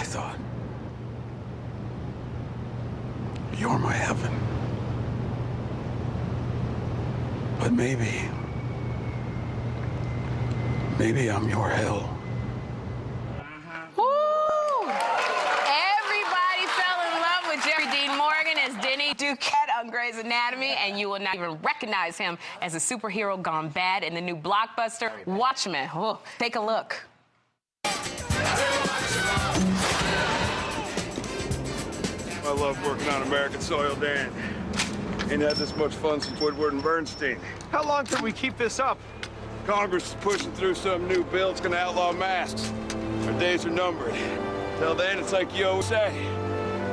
thought. You're my heaven. But maybe I'm your hell. Woo! Everybody fell in love with Jeffrey Dean Morgan as Denny Duquette on Grey's Anatomy, and you will not even recognize him as a superhero gone bad in the new blockbuster Watchmen. Oh, take a look. I love working on American soil, Dan. Ain't had this much fun since Woodward and Bernstein. How long can we keep this up? Congress is pushing through some new bill that's gonna outlaw masks. Our days are numbered. Till then, it's like you always say.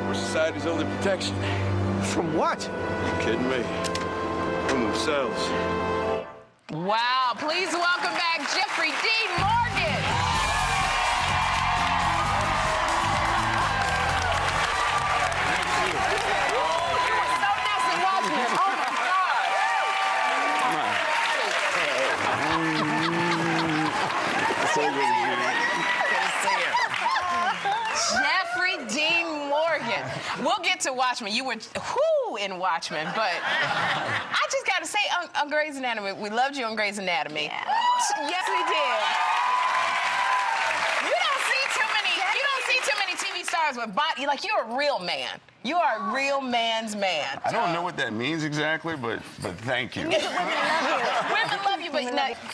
We're society's only protection. From what? You kidding me? From themselves. Wow, please welcome back Jeffrey Dean Morgan. Jeffrey Dean Morgan. We'll get to Watchmen. You were in Watchmen, but I just got to say on Grey's Anatomy, we loved you on Grey's Anatomy. Yeah. Yes, we did. You don't see too many TV stars with body. Like, you're a real man. You are a real man's man. I don't know what that means exactly, but thank you. Women love you, but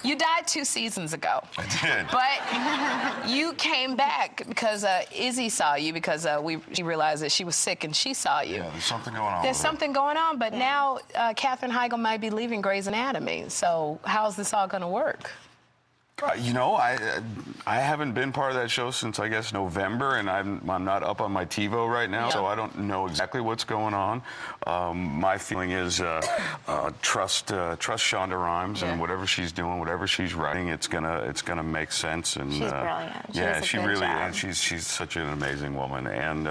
you died 2 seasons ago. I did. But you came back because Izzy saw you, because she realized that she was sick and she saw you. Yeah, there's something going on. There's something going on, but now Katherine Heigl might be leaving Grey's Anatomy. So how's this all going to work? You know, I haven't been part of that show since, I guess, November, and I'm not up on my TiVo right now, so I don't know exactly what's going on. My feeling is trust Shonda Rhimes and whatever she's doing, whatever she's writing, it's gonna make sense. And she's brilliant. She really is. She's such an amazing woman, and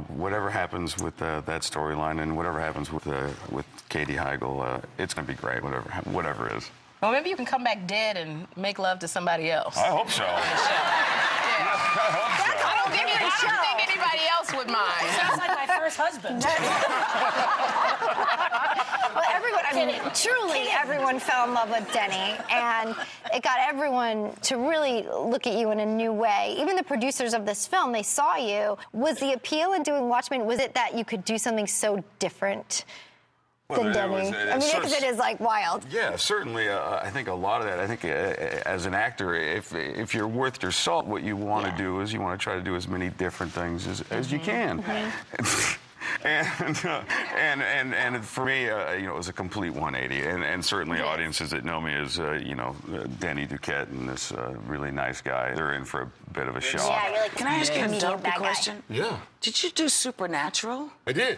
whatever happens with that storyline and whatever happens with Katie Heigl, it's gonna be great. Whatever is. Well, maybe you can come back dead and make love to somebody else. I hope so. I don't think anybody else would mind. Sounds like my first husband. Well, truly everyone fell in love with Denny, and it got everyone to really look at you in a new way. Even the producers of this film, they saw you. Was the appeal in doing Watchmen, was it that you could do something so different than Denny? Because it is, like, wild. Yeah, certainly. I think a lot of that, as an actor, if you're worth your salt, what you want to do is you want to try to do as many different things as you can. And for me, it was a complete 180. And certainly audiences that know me as, Denny Duquette and this really nice guy, they're in for a bit of a shock. Yeah, you're like, can I ask you a dopey question? Yeah. Did you do Supernatural? I did.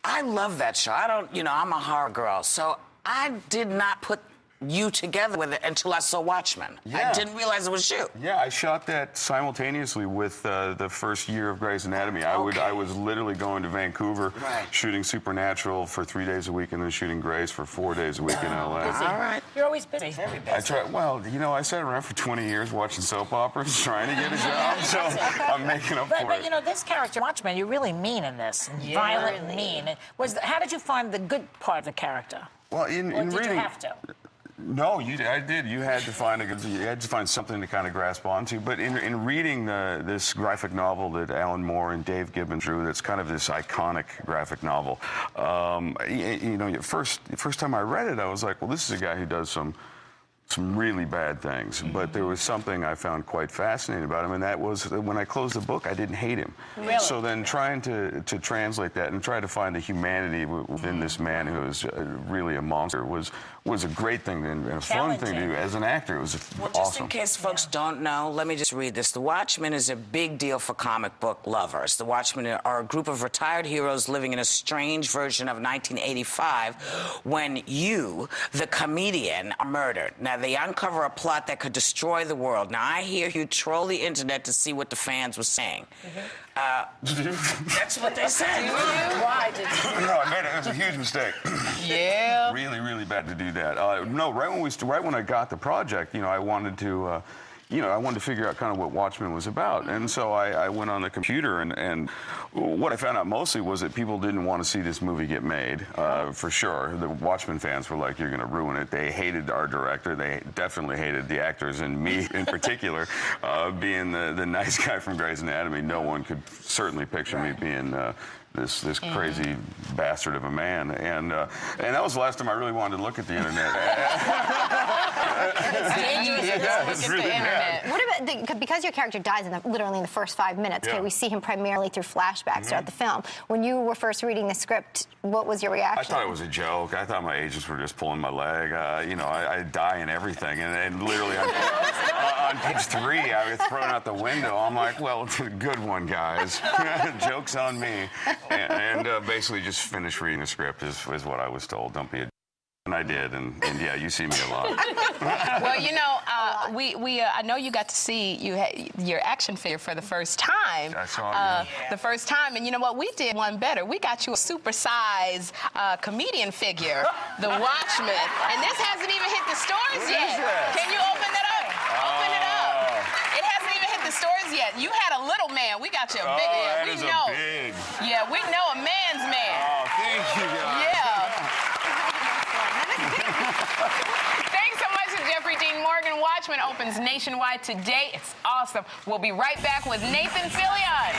I love that show. I'm a horror girl, so I did not put you together with it until I saw Watchmen. Yeah. I didn't realize it was you. Yeah, I shot that simultaneously with the first year of Grey's Anatomy. I was literally going to Vancouver, shooting Supernatural for 3 days a week, and then shooting Grey's for 4 days a week in LA. All right. You're always busy. Very busy. I tried. Well, I sat around for 20 years watching soap operas, trying to get a job, so I'm making up for it. But this character, Watchmen, you're really mean in this. Violent and mean. How did you find the good part of the character? Well, in did reading, you have to? No, I did. You had to find something to kind of grasp onto. But in reading this graphic novel that Alan Moore and Dave Gibbons drew, that's kind of this iconic graphic novel. First time I read it, I was like, well, this is a guy who does some really bad things, but there was something I found quite fascinating about him, and that was when I closed the book, I didn't hate him. Really? So then trying to translate that and try to find the humanity within this man who is really a monster was a great thing and a fun thing to do. As an actor, it was Well, awesome. just in case folks don't know, let me just read this. The Watchmen is a big deal for comic book lovers. The Watchmen are a group of retired heroes living in a strange version of 1985 when you, the comedian, are murdered. Now, they uncover a plot that could destroy the world. Now, I hear you troll the internet to see what the fans were saying. That's what they said. Why did you? No, I made it. It was a huge mistake. Yeah. Really, really bad to do that. No, right when I got the project, I wanted to, I wanted to figure out kind of what Watchmen was about. And so I went on the computer, and what I found out mostly was that people didn't want to see this movie get made, for sure. The Watchmen fans were like, you're going to ruin it. They hated our director. They definitely hated the actors, and me in particular, being the nice guy from Grey's Anatomy. No one could certainly picture me being this crazy bastard of a man, and that was the last time I really wanted to look at the internet. It's dangerous to look at the internet. What about because your character dies literally in the first 5 minutes? Yeah. Okay, we see him primarily through flashbacks throughout the film. When you were first reading the script, what was your reaction? I thought it was a joke. I thought my agents were just pulling my leg. I die in everything, and literally on page 3, I was thrown out the window. I'm like, well, it's a good one, guys. Joke's on me. And basically just finish reading the script is what I was told. Don't be a and I did, and yeah, you see me a lot. Well, I know you got to see your action figure for the first time. I saw it. The first time, and you know what? We did one better. We got you a supersized comedian figure, the Watchman, and this hasn't even hit the stores yet. Can you open it up? Open it up. It hasn't even hit the stores yet. You had a little man. We got you a big man. That We is know. big. Yeah, we know a man's man. Oh, thank you, guys. Yeah. Thanks so much to Jeffrey Dean Morgan. Watchmen opens nationwide today. It's awesome. We'll be right back with Nathan Fillion.